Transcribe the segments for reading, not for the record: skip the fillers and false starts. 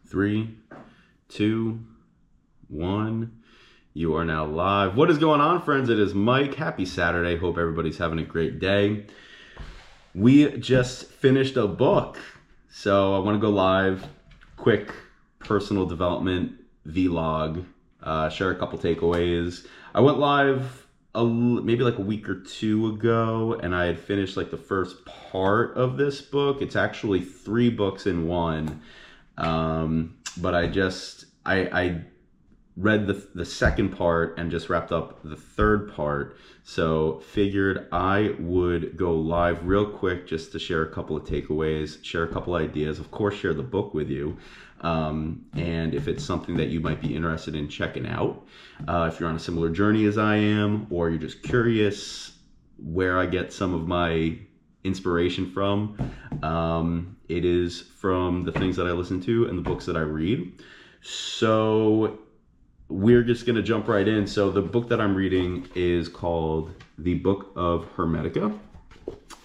3, 2, 1. You are now live. What is going on, friends? It is Mike. Happy Saturday. Hope everybody's having a great day. We just finished a book, so I want to go live. Quick personal development vlog. Share a couple takeaways. I went live maybe like a week or two ago, and I had finished like the first part of this book. It's actually 3 books in one. But I read the second part and just wrapped up the third part. So figured I would go live real quick just to share a couple of takeaways, share a couple ideas, of course, share the book with you. And if it's something that you might be interested in checking out, if you're on a similar journey as I am, or you're just curious where I get some of my inspiration from, it is from the things that I listen to and the books that I read. So we're just going to jump right in. So the book that I'm reading is called The Book of Hermetica,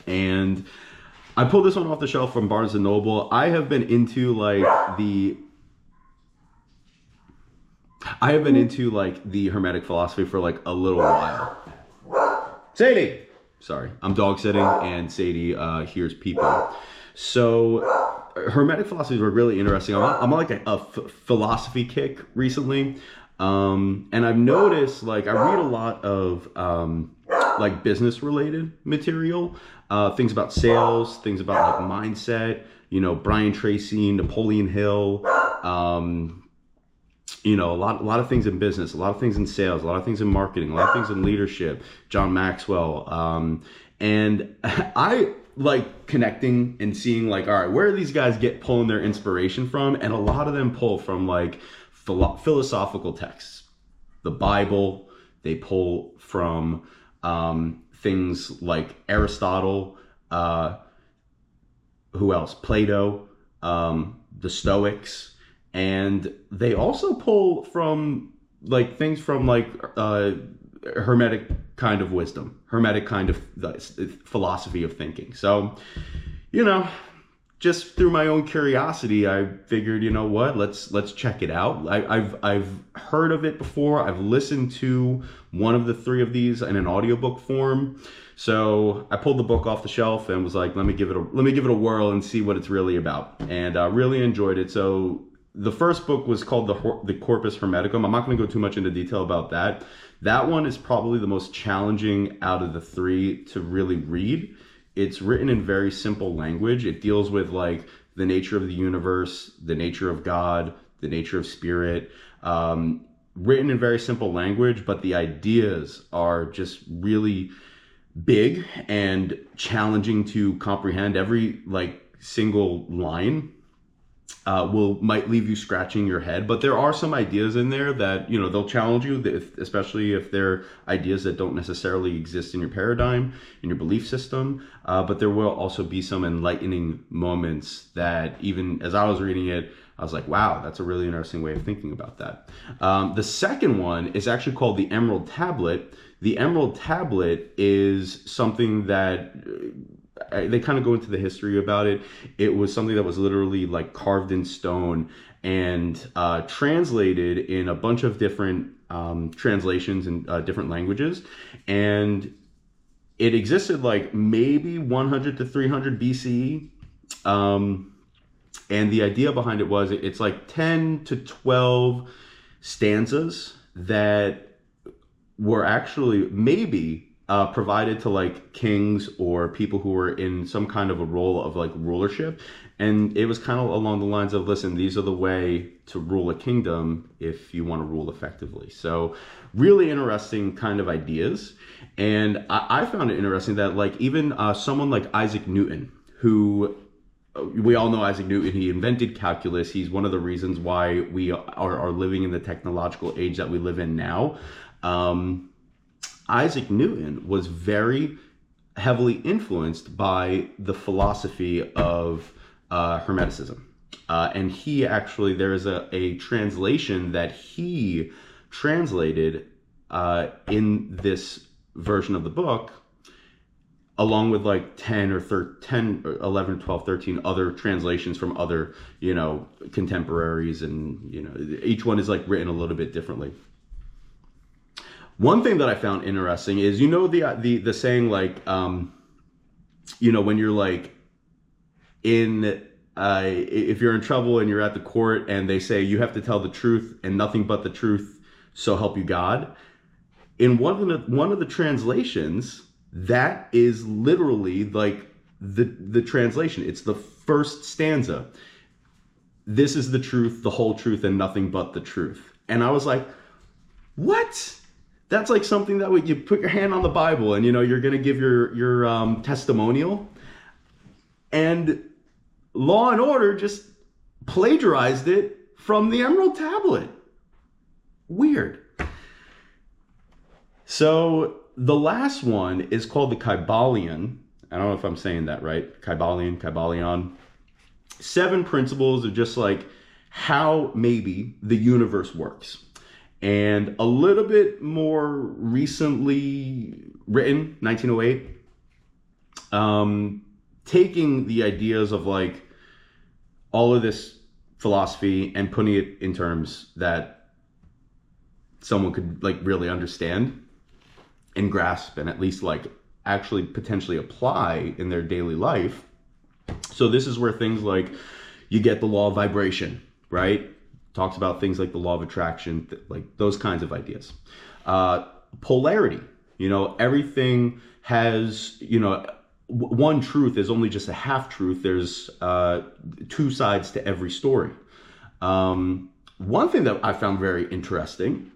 and I pulled this one off the shelf from Barnes & Noble. I have been into the Hermetic philosophy for like a little while. Sadie! Sorry, I'm dog sitting and Sadie hears people. So Hermetic philosophy is really interesting. I'm on like a philosophy kick recently. And I've noticed, like, I read a lot of like business related material, things about sales, things about like mindset, Brian Tracy, Napoleon Hill, a lot of things in business, a lot of things in sales, a lot of things in marketing, a lot of things in leadership, John Maxwell. And I like connecting and seeing like, all right, where do these guys pulling their inspiration from? And a lot of them pull from like philosophical texts, the Bible. They pull from things like Aristotle, who else? Plato, the Stoics. And they also pull from like things from like Hermetic kind of wisdom, Hermetic kind of philosophy of thinking. So, just through my own curiosity, I figured, let's check it out. I've heard of it before. I've listened to one of the 3 of these in an audiobook form. So I pulled the book off the shelf and was like, let me give it a whirl and see what it's really about. And I really enjoyed it. So the first book was called the Corpus Hermeticum. I'm not going to go too much into detail about that. That one is probably the most challenging out of the 3 to really read. It's written in very simple language. It deals with like the nature of the universe, the nature of God, the nature of spirit, written in very simple language, but the ideas are just really big and challenging to comprehend. Every like single line might leave you scratching your head, but there are some ideas in there that they'll challenge you, especially if they're ideas that don't necessarily exist in your paradigm, in your belief system. But there will also be some enlightening moments that, even as I was reading it, I was like, wow, that's a really interesting way of thinking about that. The second one is actually called the Emerald Tablet. The Emerald Tablet is something that they kind of go into the history about it. It was something that was literally like carved in stone and translated in a bunch of different translations in different languages. And it existed like maybe 100 to 300 BCE. And the idea behind it was it's like 10 to 12 stanzas that were actually maybe provided to like kings or people who were in some kind of a role of like rulership. And it was kind of along the lines of, listen, these are the way to rule a kingdom if you want to rule effectively. So really interesting kind of ideas. And I found it interesting that like even someone like Isaac Newton, who we all know Isaac Newton, he invented calculus. He's one of the reasons why we are living in the technological age that we live in now. Isaac Newton was very heavily influenced by the philosophy of Hermeticism. And he actually, there is a translation that he translated in this version of the book along with like 10 or 11, 12, 13 other translations from other, contemporaries, and each one is like written a little bit differently. One thing that I found interesting is, the saying, like, when you're like if you're in trouble and you're at the court and they say you have to tell the truth and nothing but the truth, so help you God. In one of the translations, that is literally like the translation. It's the first stanza. This is the truth, the whole truth, and nothing but the truth. And I was like, what? That's like something that you put your hand on the Bible and you're going to give your testimonial. And Law and Order just plagiarized it from the Emerald Tablet. Weird. So the last one is called the Kybalion. I don't know if I'm saying that right. Kybalion. 7 principles of just like how maybe the universe works. And a little bit more recently written, 1908, taking the ideas of like all of this philosophy and putting it in terms that someone could like really understand and grasp, and at least like actually potentially apply in their daily life. So this is where things like you get the law of vibration, right? Talks about things like the law of attraction, like those kinds of ideas. Polarity, everything has, one truth is only just a half truth. There's 2 sides to every story. One thing that I found very interesting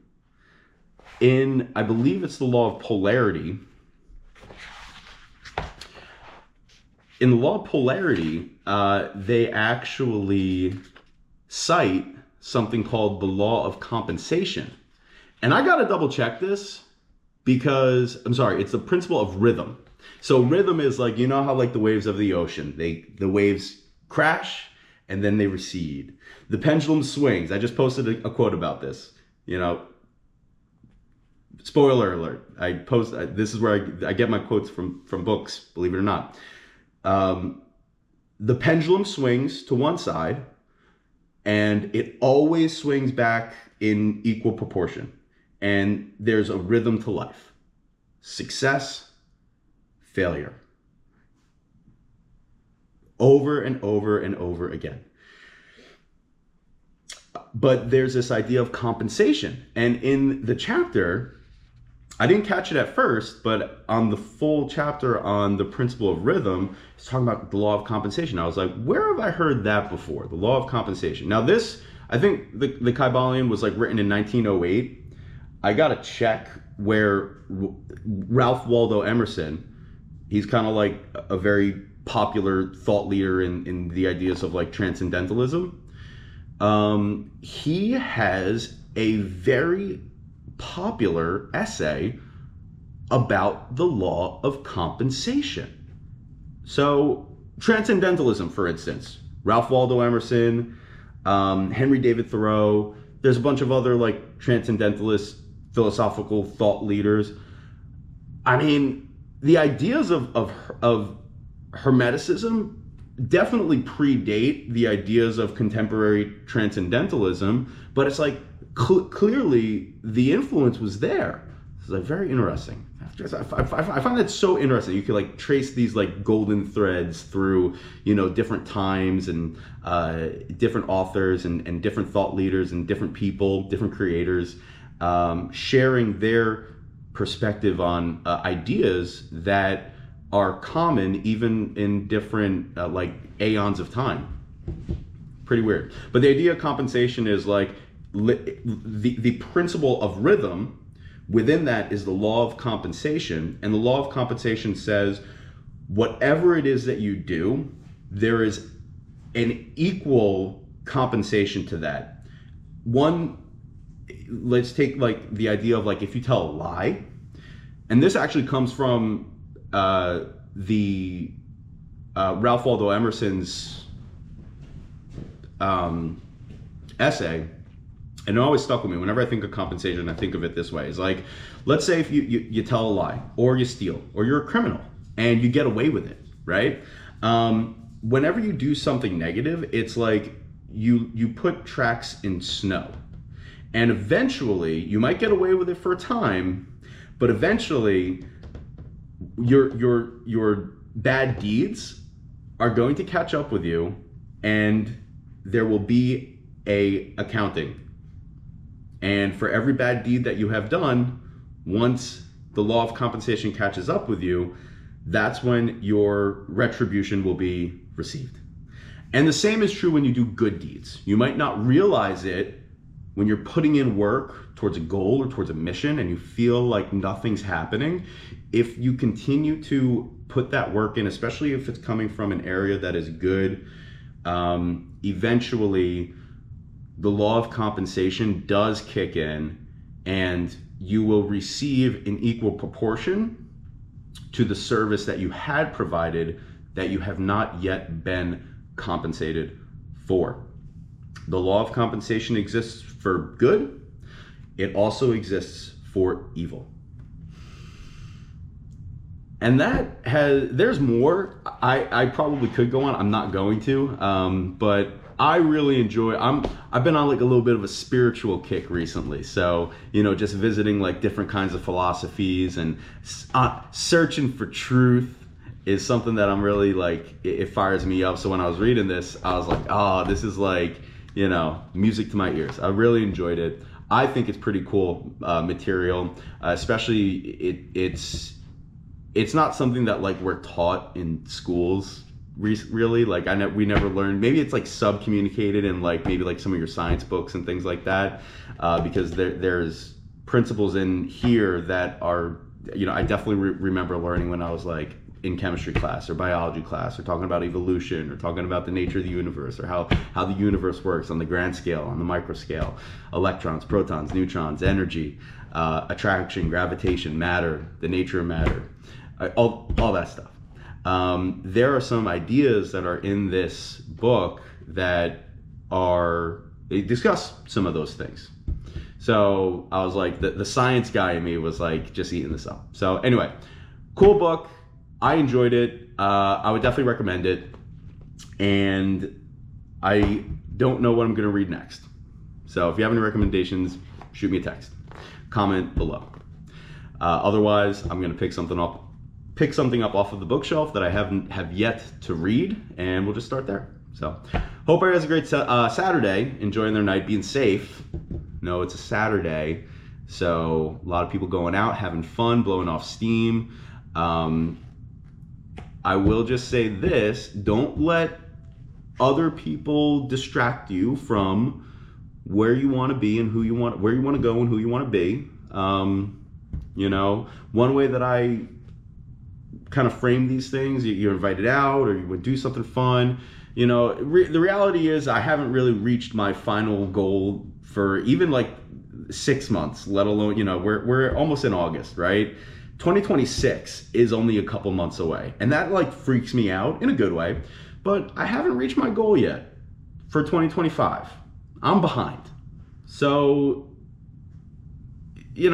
I believe it's the law of polarity. In the law of polarity, they actually cite something called the law of compensation. And I got to double check this because, it's the principle of rhythm. So rhythm is like, how like the waves of the ocean, the waves crash and then they recede. The pendulum swings. I just posted a quote about this, spoiler alert. This is where I get my quotes from books, believe it or not. The pendulum swings to one side and it always swings back in equal proportion. And there's a rhythm to life. Success, failure. Over and over and over again. But there's this idea of compensation. And in the chapter, I didn't catch it at first, but on the full chapter on the principle of rhythm, it's talking about the law of compensation. I was like, where have I heard that before? The law of compensation. Now this, I think the Kybalion was like written in 1908. I got to check where Ralph Waldo Emerson, he's kind of like a very popular thought leader in the ideas of like transcendentalism. He has a very popular essay about the law of compensation. So transcendentalism, for instance, Ralph Waldo Emerson, Henry David Thoreau, there's a bunch of other like transcendentalist philosophical thought leaders. I mean, the ideas of Hermeticism definitely predate the ideas of contemporary transcendentalism, but it's like clearly the influence was there. It's like very interesting. I find that so interesting. You could like trace these like golden threads through, different times and different authors and different thought leaders and different people, different creators, sharing their perspective on ideas that are common even in different like aeons of time. Pretty weird. But the idea of compensation is like the principle of rhythm. Within that is the law of compensation, and the law of compensation says whatever it is that you do, there is an equal compensation to that. Let's take like the idea of like if you tell a lie, and this actually comes from the Ralph Waldo Emerson's essay. And it always stuck with me. Whenever I think of compensation, I think of it this way. It's like, let's say if you tell a lie, or you steal, or you're a criminal, and you get away with it, right? Whenever you do something negative, it's like you put tracks in snow, and eventually you might get away with it for a time, but eventually your bad deeds are going to catch up with you, and there will be a accounting. And for every bad deed that you have done, once the law of compensation catches up with you, that's when your retribution will be received. And the same is true when you do good deeds. You might not realize it when you're putting in work towards a goal or towards a mission and you feel like nothing's happening. If you continue to put that work in, especially if it's coming from an area that is good, eventually the law of compensation does kick in, and you will receive in equal proportion to the service that you had provided that you have not yet been compensated for. The law of compensation exists for good. It also exists for evil. And there's more. I probably could go on. I'm not going to, but I really enjoy, I've been on like a little bit of a spiritual kick recently. So, just visiting like different kinds of philosophies and searching for truth is something that I'm really like, it fires me up. So when I was reading this, I was like, oh, this is like, music to my ears. I really enjoyed it. I think it's pretty cool material, especially it's not something that like we're taught in schools really. Like we never learned. Maybe it's like sub-communicated in like maybe like some of your science books and things like that, because there's principles in here that are, I definitely remember learning when I was like in chemistry class or biology class, or talking about evolution, or talking about the nature of the universe, or how the universe works on the grand scale, on the micro scale, electrons, protons, neutrons, energy, attraction, gravitation, matter, the nature of matter, all that stuff. There are some ideas that are in this book that they discuss some of those things. So I was like, the science guy in me was like just eating this up. So anyway, cool book. I enjoyed it. I would definitely recommend it. And I don't know what I'm going to read next. So if you have any recommendations, shoot me a text, comment below. Otherwise, I'm going to pick something up off of the bookshelf that I have yet to read, and we'll just start there. So hope everybody has a great Saturday, enjoying their night, being safe. No, it's a Saturday, so a lot of people going out, having fun, blowing off steam. I will just say this: don't let other people distract you from where you want to be and where you want to go and who you want to be. One way that I kind of frame these things, you're invited out or you would do something fun. The reality is I haven't really reached my final goal for even like 6 months, let alone, we're almost in August, right? 2026 is only a couple months away, and that like freaks me out in a good way, but I haven't reached my goal yet for 2025. I'm behind. So, we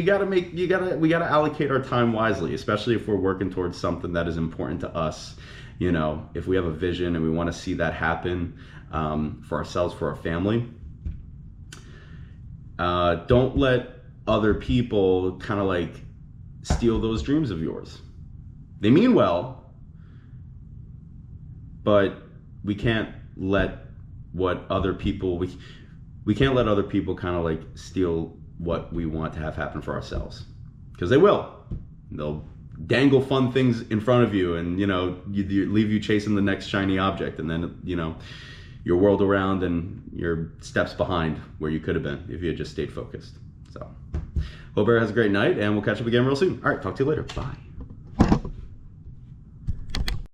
gotta allocate our time wisely, especially if we're working towards something that is important to us. If we have a vision and we want to see that happen for ourselves, for our family, don't let other people kind of like steal those dreams of yours. They mean well, but we can't let other people kind of like steal what we want to have happen for ourselves, because they will. They'll dangle fun things in front of you, and you leave you chasing the next shiny object, and then you're whirled around and you're steps behind where you could have been if you had just stayed focused. So hope everyone has a great night, and we'll catch up again real soon. All right, talk to you later. Bye.